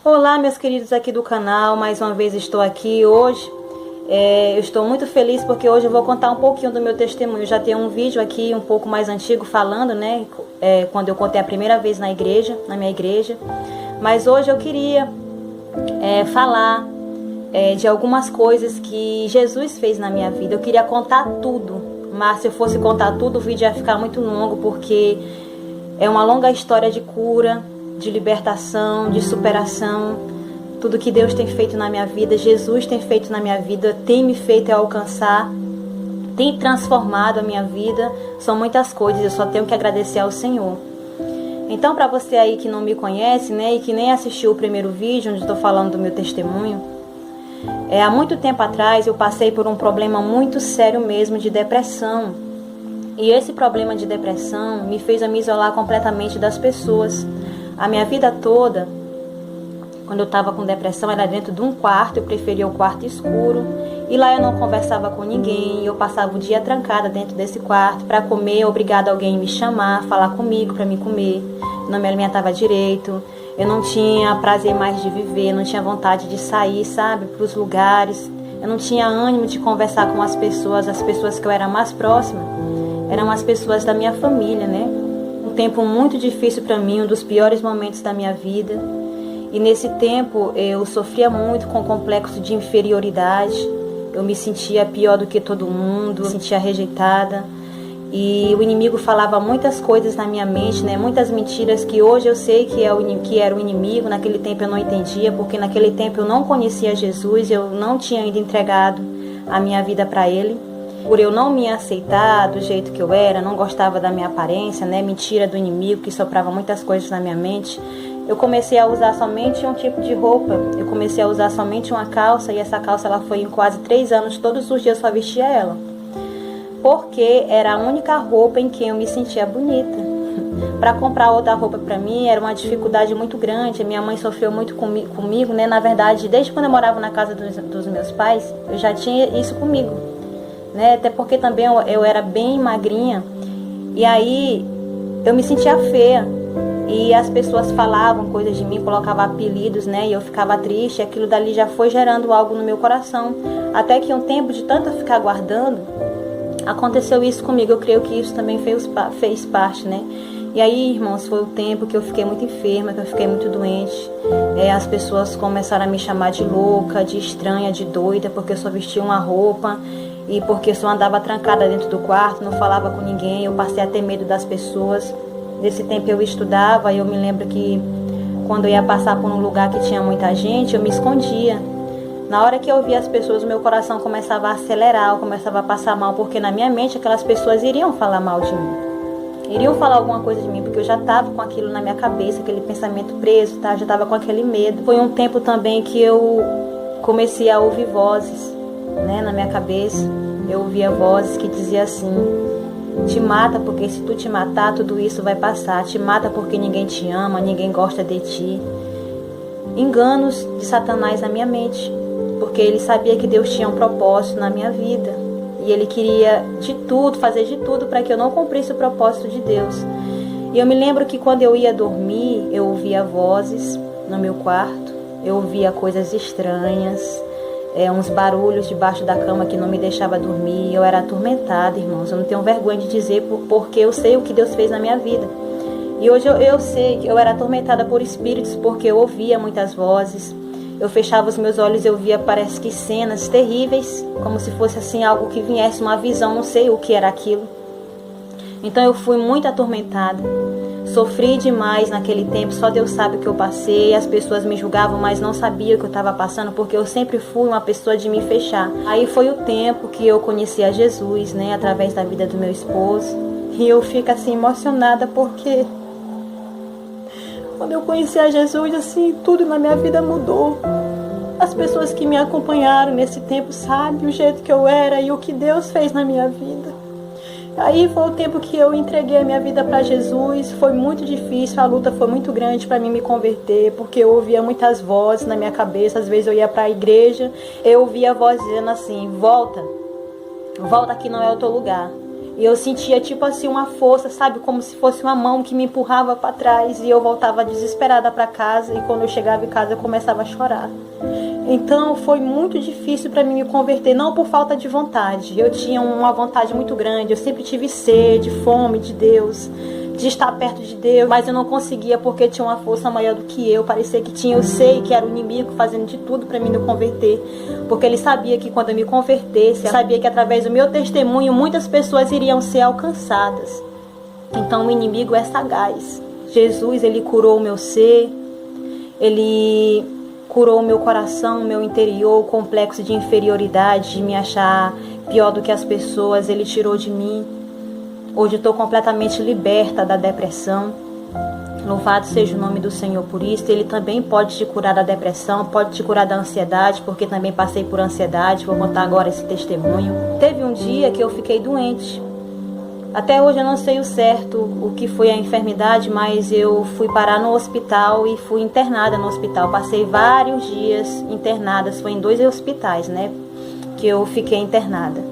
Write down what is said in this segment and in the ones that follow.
Olá, meus queridos aqui do canal, mais uma vez estou aqui hoje. Eu estou muito feliz porque hoje eu vou contar um pouquinho do meu testemunho. Já tem um vídeo aqui um pouco mais antigo falando, né, quando eu contei a primeira vez na minha igreja. Mas hoje eu queria falar de algumas coisas que Jesus fez na minha vida. Eu queria contar tudo, mas se eu fosse contar tudo, o vídeo ia ficar muito longo, porque é uma longa história de cura, de libertação, de superação. Tudo que Deus tem feito na minha vida, Jesus tem feito na minha vida, tem me feito alcançar, tem transformado a minha vida. São muitas coisas, eu só tenho que agradecer ao Senhor. Então, para você aí que não me conhece, né, e que nem assistiu o primeiro vídeo onde estou falando do meu testemunho, há muito tempo atrás eu passei por um problema muito sério mesmo de depressão. E esse problema de depressão me fez me isolar completamente das pessoas. A minha vida toda, quando eu estava com depressão, era dentro de um quarto. Eu preferia o quarto escuro. E lá eu não conversava com ninguém. Eu passava o dia trancada dentro desse quarto. Para comer, obrigada alguém me chamar, falar comigo para me comer. Não me alimentava direito. Eu não tinha prazer mais de viver. Não tinha vontade de sair, sabe, para os lugares. Eu não tinha ânimo de conversar com as pessoas que eu era mais próxima. Eram as pessoas da minha família, né? Um tempo muito difícil para mim, um dos piores momentos da minha vida. E nesse tempo eu sofria muito com o complexo de inferioridade. Eu me sentia pior do que todo mundo, me sentia rejeitada. E o inimigo falava muitas coisas na minha mente, né? Muitas mentiras que hoje eu sei que era o inimigo. Naquele tempo eu não entendia, porque naquele tempo eu não conhecia Jesus, eu não tinha ainda entregado a minha vida para Ele. Por eu não me aceitar do jeito que eu era, não gostava da minha aparência, né? Mentira do inimigo que soprava muitas coisas na minha mente. Eu comecei a usar somente um tipo de roupa. Eu comecei a usar somente uma calça, e essa calça ela foi em quase 3 anos, todos os dias eu só vestia ela. Porque era a única roupa em que eu me sentia bonita. Para comprar outra roupa para mim era uma dificuldade muito grande. A minha mãe sofreu muito comigo, né? Na verdade, desde quando eu morava na casa dos meus pais, eu já tinha isso comigo, né? Até porque também eu era bem magrinha. E aí eu me sentia feia. E as pessoas falavam coisas de mim, colocavam apelidos, né? E eu ficava triste. Aquilo dali já foi gerando algo no meu coração. Até que um tempo de tanto eu ficar guardando, aconteceu isso comigo. Eu creio que isso também fez parte, né? E aí, irmãos, foi o tempo que eu fiquei muito enferma, que eu fiquei muito doente. As pessoas começaram a me chamar de louca, de estranha, de doida, porque eu só vestia uma roupa e porque eu só andava trancada dentro do quarto, não falava com ninguém. Eu passei a ter medo das pessoas. Nesse tempo eu estudava, e eu me lembro que quando eu ia passar por um lugar que tinha muita gente, eu me escondia. Na hora que eu via as pessoas, o meu coração começava a acelerar, eu começava a passar mal, porque na minha mente aquelas pessoas iriam falar mal de mim. Iriam falar alguma coisa de mim, porque eu já estava com aquilo na minha cabeça, aquele pensamento preso, tá? Já estava com aquele medo. Foi um tempo também que eu comecei a ouvir vozes, né, na minha cabeça. Eu ouvia vozes que diziam assim: te mata, porque se tu te matar, tudo isso vai passar. Te mata porque ninguém te ama, ninguém gosta de ti. Enganos de Satanás na minha mente, porque ele sabia que Deus tinha um propósito na minha vida. E ele queria de tudo, fazer de tudo para que eu não cumprisse o propósito de Deus. E eu me lembro que quando eu ia dormir, eu ouvia vozes no meu quarto. Eu ouvia coisas estranhas, uns barulhos debaixo da cama que não me deixava dormir. Eu era atormentada, irmãos. Eu não tenho vergonha de dizer, porque eu sei o que Deus fez na minha vida. E hoje eu sei que eu era atormentada por espíritos, porque eu ouvia muitas vozes. Eu fechava os meus olhos e eu via, parece que cenas terríveis, como se fosse assim algo que viesse, uma visão, não sei o que era aquilo. Então eu fui muito atormentada. Sofri demais naquele tempo, só Deus sabe o que eu passei. As pessoas me julgavam, mas não sabiam o que eu estava passando, porque eu sempre fui uma pessoa de me fechar. Aí foi o tempo que eu conheci a Jesus, né, através da vida do meu esposo. E eu fico assim emocionada, porque quando eu conheci a Jesus, assim, tudo na minha vida mudou. As pessoas que me acompanharam nesse tempo sabem o jeito que eu era e o que Deus fez na minha vida. Aí foi o tempo que eu entreguei a minha vida para Jesus. Foi muito difícil, a luta foi muito grande para mim me converter, porque eu ouvia muitas vozes na minha cabeça. Às vezes eu ia para a igreja, eu ouvia a voz dizendo assim: volta, volta, que não é o teu lugar. E eu sentia tipo assim uma força, sabe? Como se fosse uma mão que me empurrava para trás. E eu voltava desesperada para casa. E quando eu chegava em casa eu começava a chorar. Então foi muito difícil para mim me converter. Não por falta de vontade. Eu tinha uma vontade muito grande. Eu sempre tive sede, fome de Deus, de estar perto de Deus. Mas eu não conseguia porque tinha uma força maior do que eu. Parecia que tinha, eu sei que era o inimigo fazendo de tudo para mim me converter. Porque ele sabia que quando eu me convertesse, sabia que através do meu testemunho muitas pessoas iriam ser alcançadas. Então o inimigo é sagaz. Jesus, ele curou o meu ser, ele curou o meu coração, o meu interior, o complexo de inferioridade, de me achar pior do que as pessoas, ele tirou de mim. Hoje eu estou completamente liberta da depressão. Louvado seja o nome do Senhor por isso. Ele também pode te curar da depressão, pode te curar da ansiedade, porque também passei por ansiedade. Vou contar agora esse testemunho. Teve um dia que eu fiquei doente. Até hoje eu não sei o certo o que foi a enfermidade, mas eu fui parar no hospital e fui internada no hospital. Passei vários dias internadas, foi em 2 hospitais, né, que eu fiquei internada.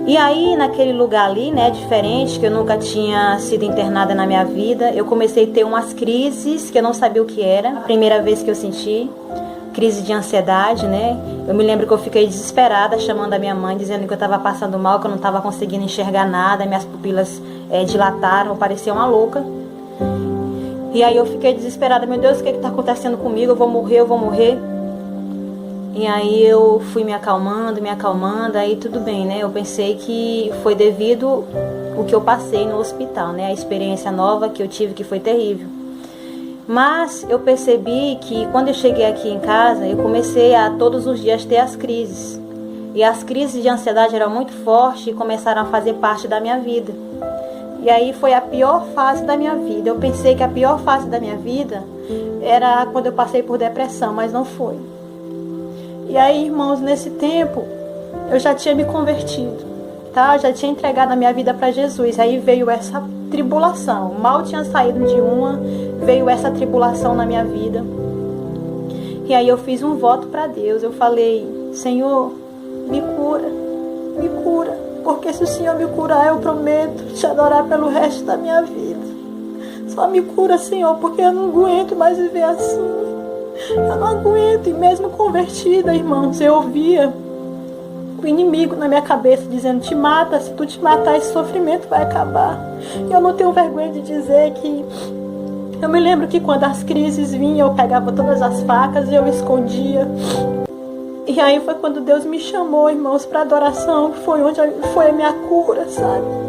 E aí, naquele lugar ali, né, diferente, que eu nunca tinha sido internada na minha vida, eu comecei a ter umas crises que eu não sabia o que era. A primeira vez que eu senti crise de ansiedade, né? Eu me lembro que eu fiquei desesperada, chamando a minha mãe, dizendo que eu estava passando mal, que eu não estava conseguindo enxergar nada, minhas pupilas dilataram, eu parecia uma louca. E aí eu fiquei desesperada, meu Deus, o que está acontecendo comigo? Eu vou morrer, eu vou morrer. E aí eu fui me acalmando, aí tudo bem, né? Eu pensei que foi devido o que eu passei no hospital, né? A experiência nova que eu tive, que foi terrível. Mas eu percebi que quando eu cheguei aqui em casa, eu comecei a todos os dias ter as crises. E as crises de ansiedade eram muito fortes e começaram a fazer parte da minha vida. E aí foi a pior fase da minha vida. Eu pensei que a pior fase da minha vida era quando eu passei por depressão, mas não foi. E aí, irmãos, nesse tempo, eu já tinha me convertido, tá? Eu já tinha entregado a minha vida para Jesus. Aí veio essa tribulação. Mal tinha saído de uma, veio essa tribulação na minha vida. E aí eu fiz um voto para Deus. Eu falei, Senhor, me cura. Porque se o Senhor me curar, eu prometo te adorar pelo resto da minha vida. Só me cura, Senhor, porque eu não aguento mais viver assim. Eu não aguento. E mesmo convertida, irmãos, eu ouvia o inimigo na minha cabeça dizendo, te mata, se tu te matar esse sofrimento vai acabar. E eu não tenho vergonha de dizer que eu me lembro que quando as crises vinham, eu pegava todas as facas e eu escondia. E aí foi quando Deus me chamou, irmãos, para adoração, que foi onde foi a minha cura, sabe?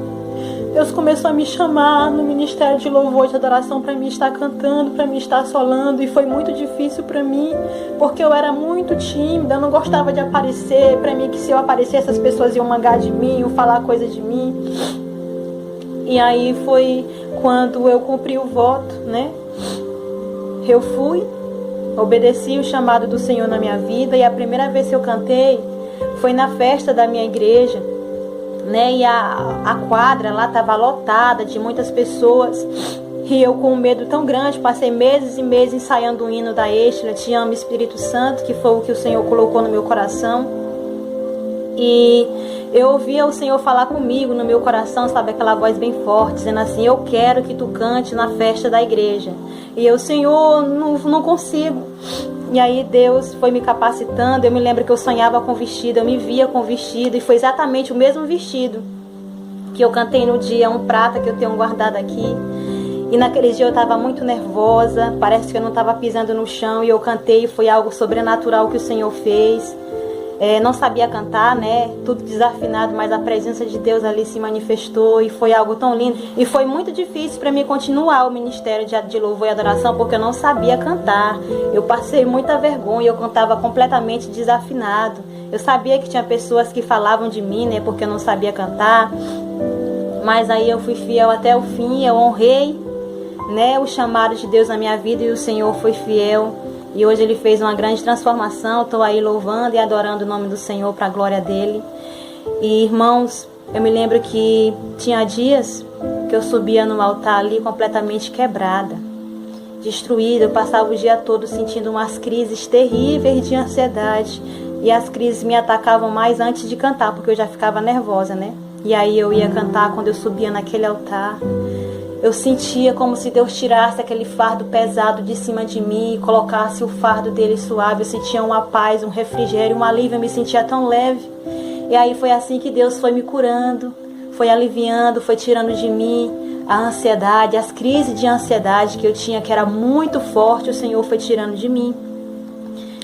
Deus começou a me chamar no ministério de louvor, de adoração, para mim estar cantando, para mim estar solando. E foi muito difícil para mim, porque eu era muito tímida, eu não gostava de aparecer. Para mim, que se eu aparecesse, as pessoas iam mangar de mim, iam falar coisa de mim. E aí foi quando eu cumpri o voto, né? Eu fui, obedeci o chamado do Senhor na minha vida. E a primeira vez que eu cantei foi na festa da minha igreja, né? E a quadra lá estava lotada de muitas pessoas. E eu, com um medo tão grande, passei meses e meses ensaiando o hino da Estela, Te Amo, Espírito Santo, que foi o que o Senhor colocou no meu coração. E eu ouvia o Senhor falar comigo no meu coração, sabe, aquela voz bem forte, dizendo assim, eu quero que tu cante na festa da igreja. E eu, Senhor, não consigo. E aí Deus foi me capacitando. Eu me lembro que eu sonhava com vestido, eu me via com vestido, e foi exatamente o mesmo vestido que eu cantei no dia, um prata que eu tenho guardado aqui. E naquele dia eu estava muito nervosa, parece que eu não estava pisando no chão, e eu cantei, e foi algo sobrenatural que o Senhor fez. Não sabia cantar, né? Tudo desafinado, mas a presença de Deus ali se manifestou e foi algo tão lindo. E foi muito difícil para mim continuar o ministério de louvor e adoração, porque eu não sabia cantar. Eu passei muita vergonha, eu cantava completamente desafinado. Eu sabia que tinha pessoas que falavam de mim, né? Porque eu não sabia cantar. Mas aí eu fui fiel até o fim, eu honrei, né, o chamado de Deus na minha vida, e o Senhor foi fiel. E hoje Ele fez uma grande transformação. Estou aí louvando e adorando o nome do Senhor para a glória dEle. E irmãos, eu me lembro que tinha dias que eu subia no altar ali completamente quebrada, destruída. Eu passava o dia todo sentindo umas crises terríveis de ansiedade. E as crises me atacavam mais antes de cantar, porque eu já ficava nervosa, né? E aí eu ia cantar quando eu subia naquele altar. Eu sentia como se Deus tirasse aquele fardo pesado de cima de mim e colocasse o fardo dele suave. Eu sentia uma paz, um refrigério, um alívio. Eu me sentia tão leve. E aí foi assim que Deus foi me curando, foi aliviando, foi tirando de mim a ansiedade, as crises de ansiedade que eu tinha, que era muito forte. O Senhor foi tirando de mim.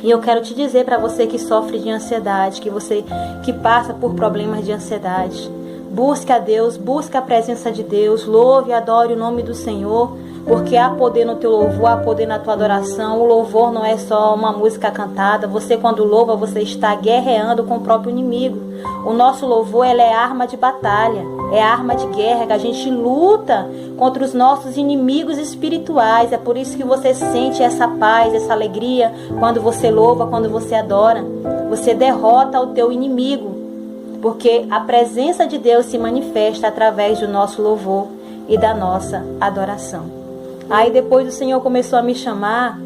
E eu quero te dizer para você que sofre de ansiedade, que passa por problemas de ansiedade, busque a Deus, busque a presença de Deus, louve e adore o nome do Senhor, porque há poder no teu louvor, há poder na tua adoração. O louvor não é só uma música cantada. Você, quando louva, você está guerreando com o próprio inimigo. O nosso louvor, ela é arma de batalha, é arma de guerra, que a gente luta contra os nossos inimigos espirituais. É por isso que você sente essa paz, essa alegria, quando você louva, quando você adora. Você derrota o teu inimigo, porque a presença de Deus se manifesta através do nosso louvor e da nossa adoração. Aí depois o Senhor começou a me chamar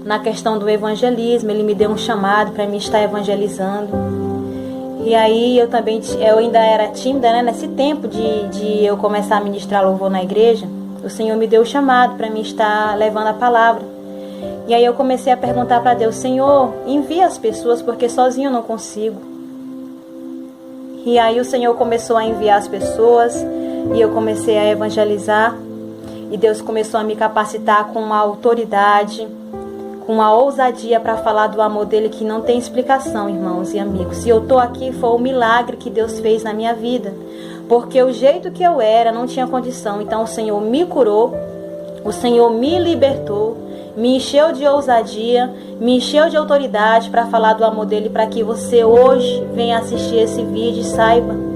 na questão do evangelismo. Ele me deu um chamado para mim estar evangelizando. E aí eu ainda era tímida, né? Nesse tempo de eu começar a ministrar louvor na igreja, o Senhor me deu o chamado para mim estar levando a palavra. E aí eu comecei a perguntar para Deus: Senhor, envia as pessoas, porque sozinho eu não consigo. E aí o Senhor começou a enviar as pessoas e eu comecei a evangelizar. E Deus começou a me capacitar com uma autoridade, com uma ousadia para falar do amor dele que não tem explicação, irmãos e amigos. Se eu estou aqui, foi um milagre que Deus fez na minha vida. Porque o jeito que eu era não tinha condição. Então o Senhor me curou, o Senhor me libertou, me encheu de ousadia, me encheu de autoridade para falar do amor dele, para que você hoje venha assistir esse vídeo e saiba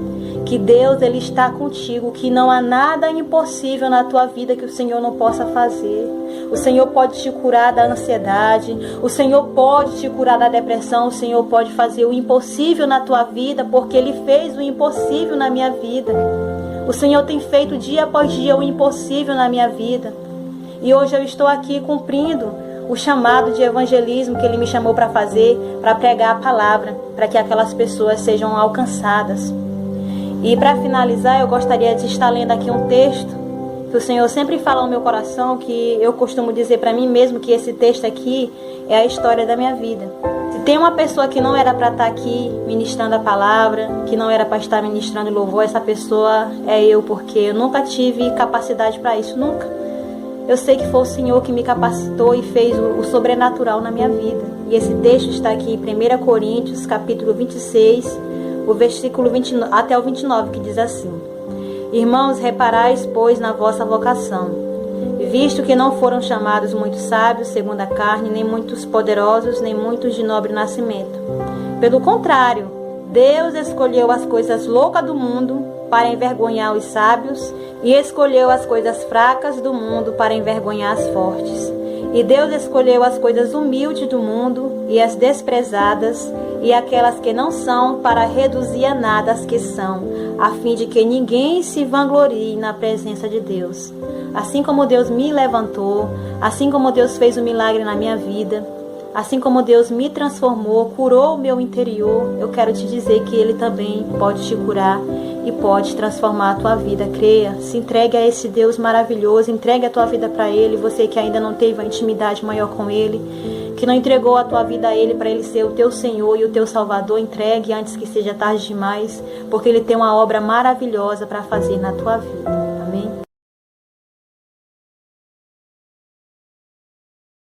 que Deus, ele está contigo, que não há nada impossível na tua vida que o Senhor não possa fazer. O Senhor pode te curar da ansiedade, o Senhor pode te curar da depressão, o Senhor pode fazer o impossível na tua vida, porque ele fez o impossível na minha vida. O Senhor tem feito dia após dia o impossível na minha vida. E hoje eu estou aqui cumprindo o chamado de evangelismo que ele me chamou para fazer, para pregar a palavra, para que aquelas pessoas sejam alcançadas. E para finalizar, eu gostaria de estar lendo aqui um texto que o Senhor sempre fala no meu coração, que eu costumo dizer para mim mesmo que esse texto aqui é a história da minha vida. Se tem uma pessoa que não era para estar aqui ministrando a palavra, que não era para estar ministrando louvor, essa pessoa é eu, porque eu nunca tive capacidade para isso, nunca. Eu sei que foi o Senhor que me capacitou e fez o sobrenatural na minha vida. E esse texto está aqui em 1 Coríntios, capítulo 26, o versículo 20 até o 29, que diz assim: Irmãos, reparais, pois, na vossa vocação, visto que não foram chamados muitos sábios segundo a carne, nem muitos poderosos, nem muitos de nobre nascimento. Pelo contrário, Deus escolheu as coisas loucas do mundo para envergonhar os sábios, e escolheu as coisas fracas do mundo para envergonhar as fortes. E Deus escolheu as coisas humildes do mundo e as desprezadas e aquelas que não são, para reduzir a nada as que são, a fim de que ninguém se vanglorie na presença de Deus. Assim como Deus me levantou, assim como Deus fez um milagre na minha vida, assim como Deus me transformou, curou o meu interior, eu quero te dizer que Ele também pode te curar e pode transformar a tua vida. Creia, se entregue a esse Deus maravilhoso, entregue a tua vida para Ele. Você que ainda não teve uma intimidade maior com Ele, que não entregou a tua vida a Ele para Ele ser o teu Senhor e o teu Salvador, entregue antes que seja tarde demais, porque Ele tem uma obra maravilhosa para fazer na tua vida.